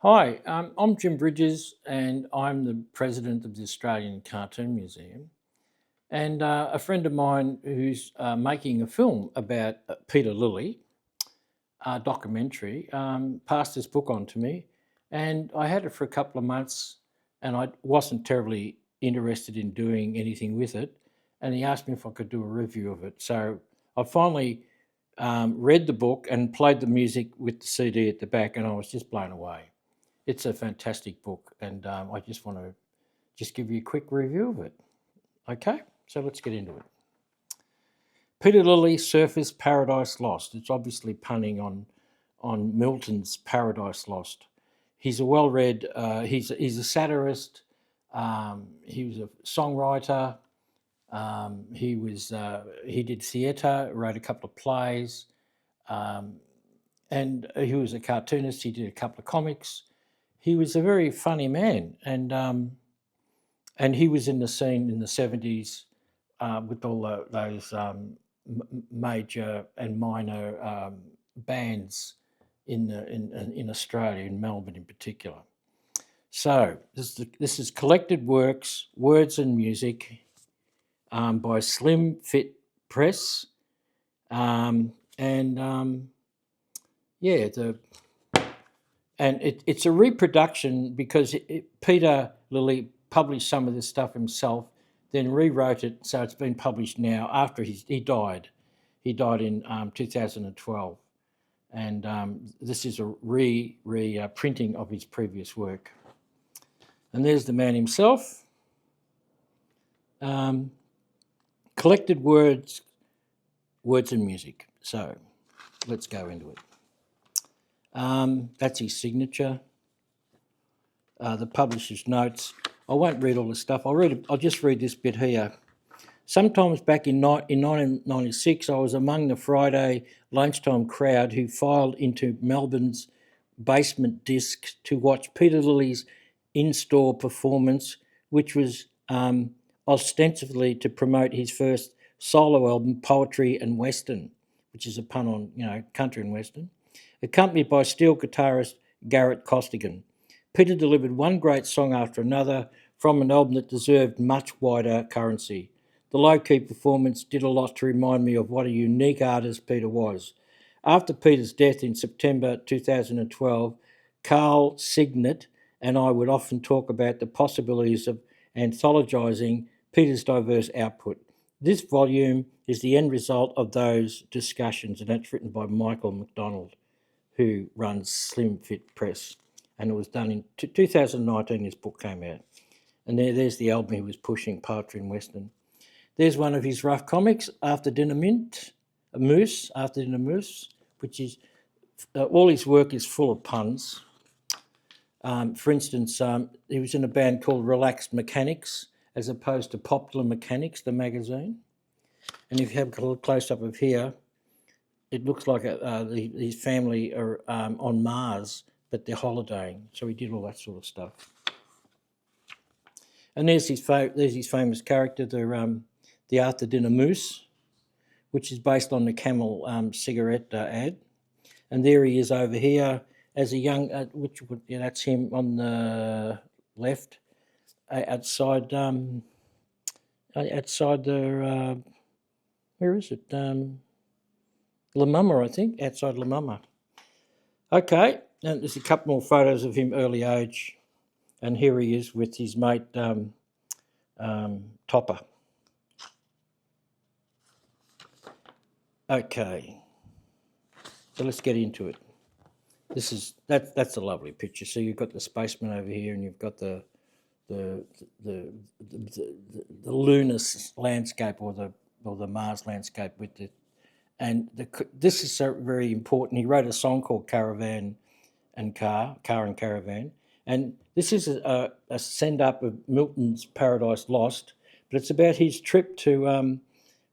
Hi, I'm Jim Bridges, and I'm the president of the Australian Cartoon Museum. And a friend of mine who's making a film about Peter Lillie, a documentary, passed this book on to me. And I had it for a couple of months, and I wasn't terribly interested in doing anything with it. And he asked me if I could do a review of it. So I finally read the book and played the music with the CD at the back, and I was just blown away. It's a fantastic book, and I just want to just give you a quick review of it. Okay, so let's get into it. Peter Lillie, Surfers Paradise Lost. It's obviously punning on Milton's Paradise Lost. He's a well-read. He's a satirist. He was a songwriter. He did theatre, wrote a couple of plays, um, and he was a cartoonist. He did a couple of comics. He was a very funny man, and he was in the scene in the 70s with all those major and minor bands in Australia, in Melbourne in particular. So this is collected works, words and music by Slim Fit Press, and yeah, it's a reproduction because Peter Lillie published some of this stuff himself, then rewrote it, so it's been published now after he died. He died in 2012, and this is a printing of his previous work. And there's the man himself. Collected words and music. So let's go into it. That's his signature. The publisher's notes. I won't read all the stuff. I'll just read this bit here. Sometimes back in 1996, I was among the Friday lunchtime crowd who filed into Melbourne's basement disc to watch Peter Lillie's in-store performance, which was ostensibly to promote his first solo album, Poetry and Western, which is a pun on country and western, accompanied by steel guitarist Garrett Costigan. Peter delivered one great song after another from an album that deserved much wider currency. The low-key performance did a lot to remind me of what a unique artist Peter was. After Peter's death in September 2012, Carl Signet and I would often talk about the possibilities of anthologising Peter's diverse output. This volume is the end result of those discussions, and that's written by Michael McDonald, who runs Slim Fit Press. And it was done in 2019, this book came out. And there's the album he was pushing, Poetry and Western. There's one of his rough comics, After Dinner Moose, which is, all his work is full of puns. For instance, he was in a band called Relaxed Mechanics, as opposed to Popular Mechanics, the magazine. And if you have a little close-up of here, it looks like his family are on Mars, but they're holidaying. So he did all that sort of stuff. And there's his famous character, the After Dinner Moose, which is based on the Camel cigarette ad. And there he is over here as a young, that's him on the left, outside the, where is it? La Mama, I think, outside La Mama. Okay, and there's a couple more photos of him early age, and here he is with his mate Topper. Okay, so let's get into it. That's a lovely picture. So you've got the spaceman over here, and you've got the lunar landscape or the Mars landscape with it. And this is so very important. He wrote a song called Caravan and Car and Caravan. And this is a send-up of Milton's Paradise Lost, but it's about his trip to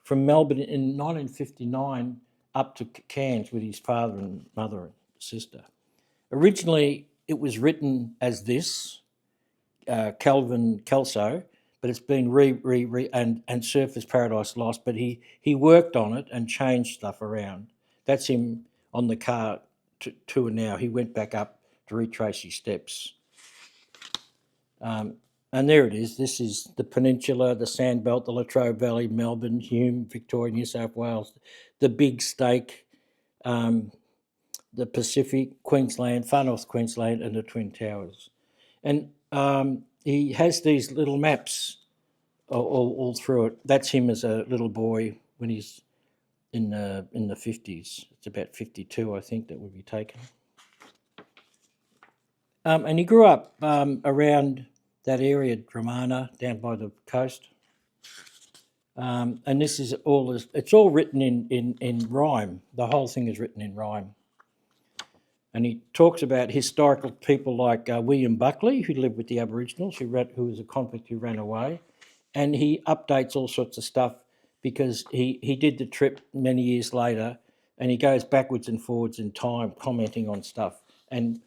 from Melbourne in 1959 up to Cairns with his father and mother and sister. Originally, it was written as this, Calvin Kelso, but it's been and Surfers Paradise Lost, but he worked on it and changed stuff around. That's him on the car tour now. He went back up to retrace his steps. And there it is. This is the Peninsula, the Sandbelt, the Latrobe Valley, Melbourne, Hume, Victoria, New South Wales, the Big Steak, the Pacific, Queensland, far north Queensland, and the Twin Towers. And he has these little maps all through it. That's him as a little boy when he's in the 50s. It's about 52, I think, that would be taken. And he grew up around that area, Dramana, down by the coast. And this is it's all written in rhyme. The whole thing is written in rhyme. And he talks about historical people like William Buckley, who lived with the Aboriginals, who was a convict who ran away. And he updates all sorts of stuff because he did the trip many years later, and he goes backwards and forwards in time, commenting on stuff and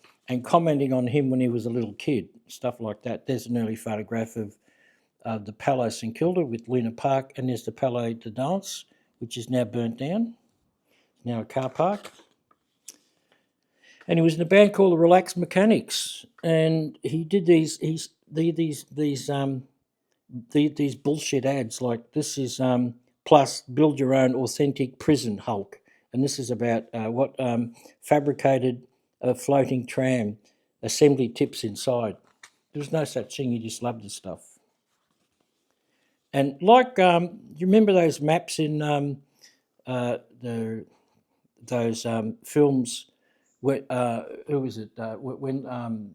commenting on him when he was a little kid, stuff like that. There's an early photograph of the Palais St Kilda with Luna Park, and there's the Palais de Danse, which is now burnt down. It's now a car park. And he was in a band called the Relaxed Mechanics, and he did these bullshit ads like this is plus build your own authentic prison Hulk, and this is about what fabricated a floating tram assembly tips inside. There was no such thing. He just loved the stuff. And like, you remember those maps in those films? Where, who was it? When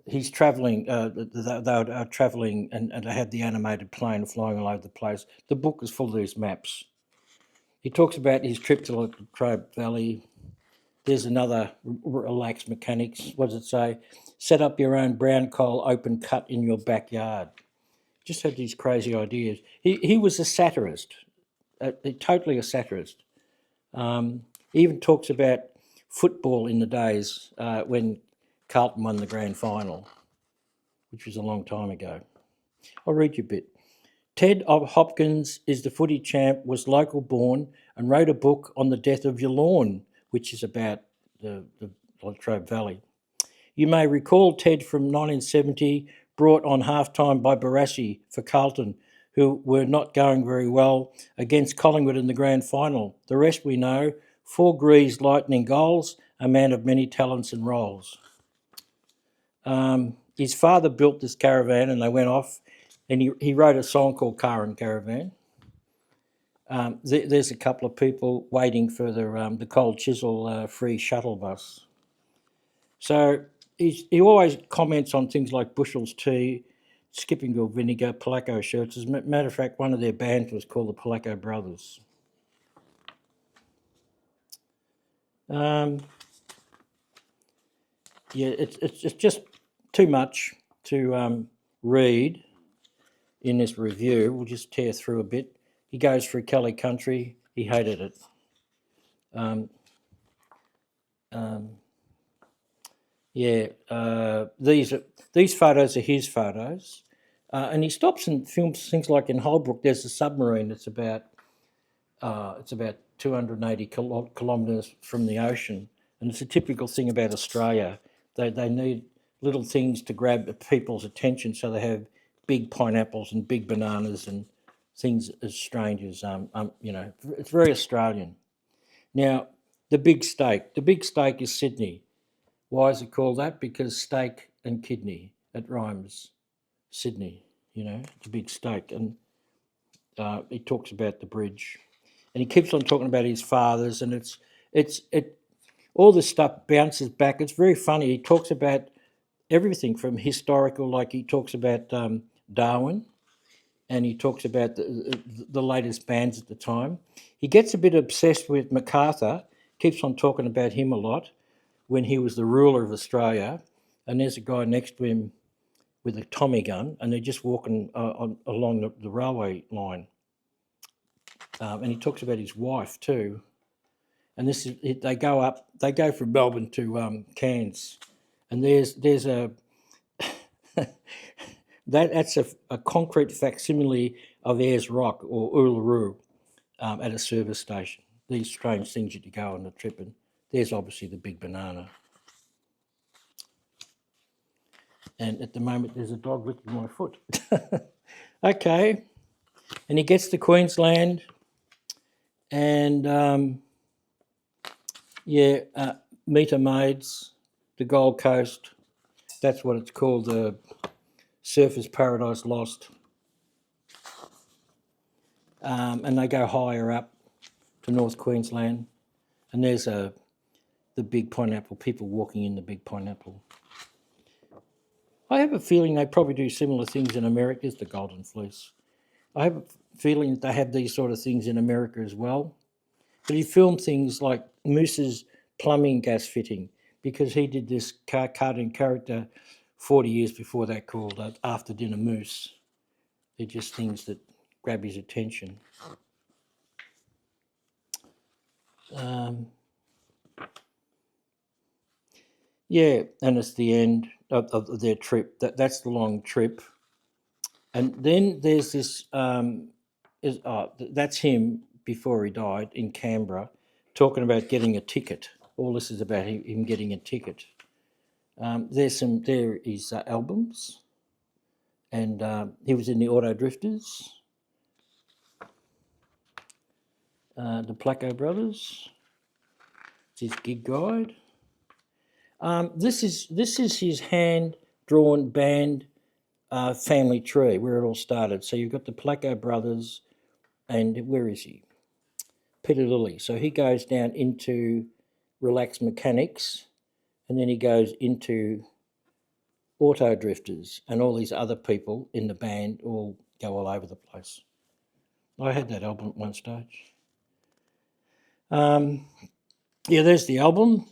he's travelling, they are travelling, and they had the animated plane flying all over the place. The book is full of these maps. He talks about his trip to Latrobe Valley. There's another Relaxed Mechanics. What does it say? Set up your own brown coal open cut in your backyard. Just had these crazy ideas. He was a satirist, totally a satirist. He even talks about football in the days when Carlton won the grand final, which was a long time ago. I'll read you a bit. Ted Hopkins is the footy champ, was local born, and wrote a book on the death of your lawn, which is about the Latrobe Valley. You may recall Ted from 1970, brought on half-time by Barassi for Carlton, who were not going very well against Collingwood in the grand final. The rest we know. 4 Greaves lightning goals, a man of many talents and roles. His father built this caravan and they went off, and he wrote a song called Car and Caravan. There's a couple of people waiting for the Cold Chisel free shuttle bus. So he always comments on things like Bushells tea, Skippingville vinegar, Polaco shirts. As a matter of fact, one of their bands was called the Polaco Brothers. Yeah, it's just too much to read in this review. We'll just tear through a bit. He goes through Kelly Country. He hated it. These photos are his photos, and he stops and films things like in Holbrook. There's a submarine that's about 280 kilometres from the ocean, and it's a typical thing about Australia. They need little things to grab people's attention, so they have big pineapples and big bananas and things as strange as it's very Australian. Now, the Big Steak. The Big Steak is Sydney. Why is it called that? Because steak and kidney, it rhymes. Sydney, it's a big steak, and he talks about the bridge. And he keeps on talking about his fathers, and all this stuff bounces back. It's very funny. He talks about everything from historical, like he talks about Darwin, and he talks about the latest bands at the time. He gets a bit obsessed with MacArthur, keeps on talking about him a lot when he was the ruler of Australia, and there's a guy next to him with a Tommy gun, and they're just walking along the railway line. And he talks about his wife too. And this is they go from Melbourne to Cairns, and there's a that's a concrete facsimile of Ayers Rock or Uluru at a service station. These strange things that you go on the trip and There's obviously the big banana. And at the moment, there's a dog licking my foot. Okay. And he gets to Queensland, and meter maids, the Gold Coast. That's what it's called, the Surfers Paradise Lost. And they go higher up to North Queensland, and there's the big pineapple, people walking in the big pineapple. I have a feeling they probably do similar things in America as the Golden Fleece. I have a feeling that they have these sort of things in America as well. But he filmed things like Moose's plumbing gas fitting, because he did this cartoon character 40 years before that called After Dinner Moose. They're just things that grab his attention. Yeah, and it's the end of their trip. That's the long trip. And then there's this, that's him before he died in Canberra, talking about getting a ticket. All this is about him getting a ticket. There is albums, and he was in the Auto Drifters, the Placco Brothers. It's his gig guide. This is his hand-drawn band family tree, where it all started. So you've got the Placco Brothers, and where is he? Peter Lillie. So he goes down into Relaxed Mechanics, and then he goes into Auto Drifters, and all these other people in the band all go all over the place. I had that album at one stage. There's the album,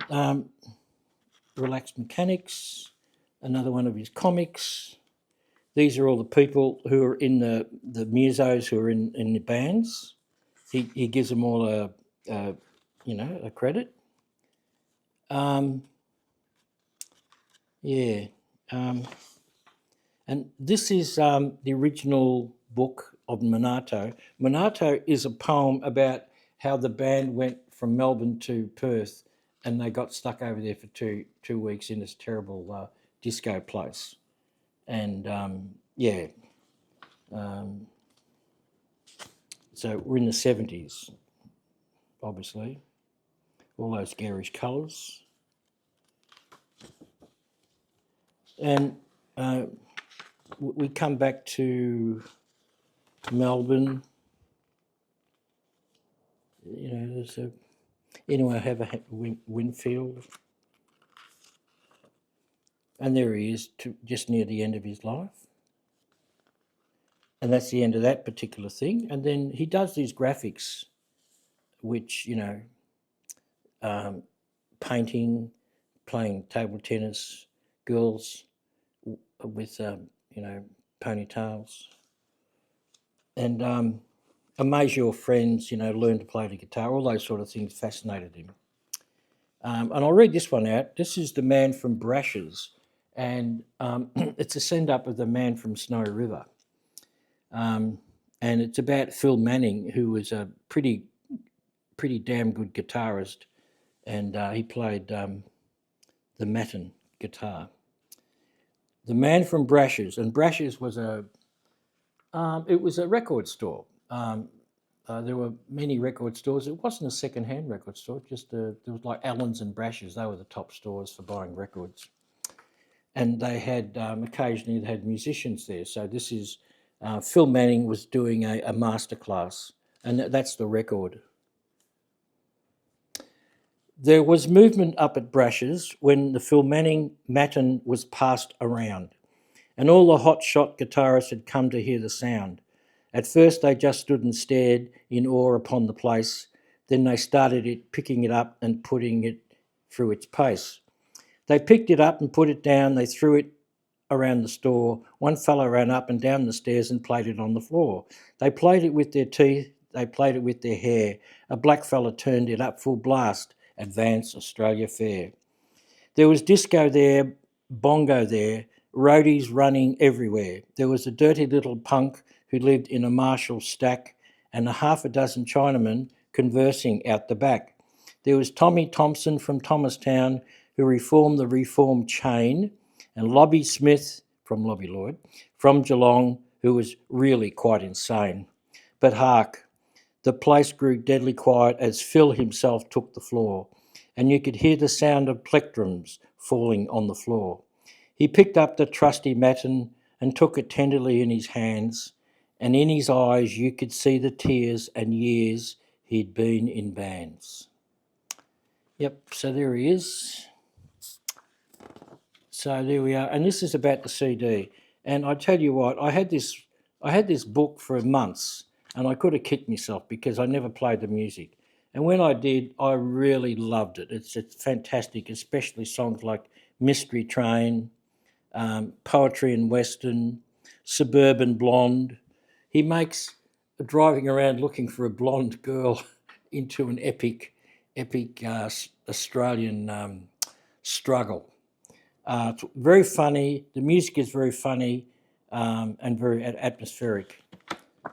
Relaxed Mechanics, another one of his comics. These are all the people who are in the musos who are in the bands. He gives them all a credit. And this is the original book of Monato. Monato is a poem about how the band went from Melbourne to Perth, and they got stuck over there for two weeks in this terrible disco place. And so we're in the 70s, obviously. All those garish colours. And we come back to Melbourne. There's anyone have a Winfield? And there he is, just near the end of his life. And that's the end of that particular thing. And then he does these graphics, which, painting, playing table tennis, girls with, ponytails. And amaze your friends, learn to play the guitar, all those sort of things fascinated him. And I'll read this one out. This is The Man from Brashes, and it's a send-up of The Man from Snow River. And it's about Phil Manning, who was a pretty damn good guitarist, and he played the Maton guitar. The Man from Brashes, and Brashes was a record store. There were many record stores. It wasn't a second-hand record store. There was like Allen's and Brashes. They were the top stores for buying records. And they had occasionally they had musicians there. So this is Phil Manning was doing a masterclass, and that's the record. There was movement up at Brashes when the Phil Manning Maton was passed around, and all the hot-shot guitarists had come to hear the sound. At first they just stood and stared in awe upon the place. Then they started picking it up and putting it through its pace. They picked it up and put it down. They threw it around the store. One fellow ran up and down the stairs and played it on the floor. They played it with their teeth. They played it with their hair. A black fella turned it up full blast. Advance Australia Fair. There was disco there, bongo there, roadies running everywhere. There was a dirty little punk who lived in a Marshall stack, and a half a dozen Chinamen conversing out the back. There was Tommy Thompson from Thomastown, who reformed the reform chain, and Lobby Smith from Lobby Lloyd from Geelong, who was really quite insane. But hark, the place grew deadly quiet as Phil himself took the floor, and you could hear the sound of plectrums falling on the floor. He picked up the trusty matin and took it tenderly in his hands, and in his eyes you could see the tears and years he'd been in bands. Yep, so there he is. So there we are, and this is about the CD. And I tell you what, I had this book for months, and I could have kicked myself because I never played the music. And when I did, I really loved it. It's fantastic, especially songs like Mystery Train, Poetry and Western, Suburban Blonde. He makes driving around looking for a blonde girl into an epic Australian struggle. It's very funny. The music is very funny and very atmospheric.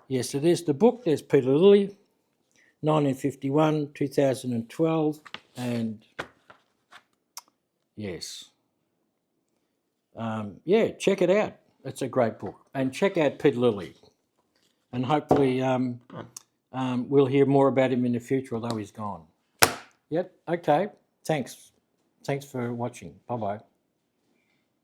Yeah, so there's the book. There's Peter Lillie, 1951, 2012, and yes. Yeah, check it out. It's a great book. And check out Peter Lillie. And hopefully we'll hear more about him in the future, although he's gone. Yep, okay. Thanks. Thanks for watching. Bye-bye.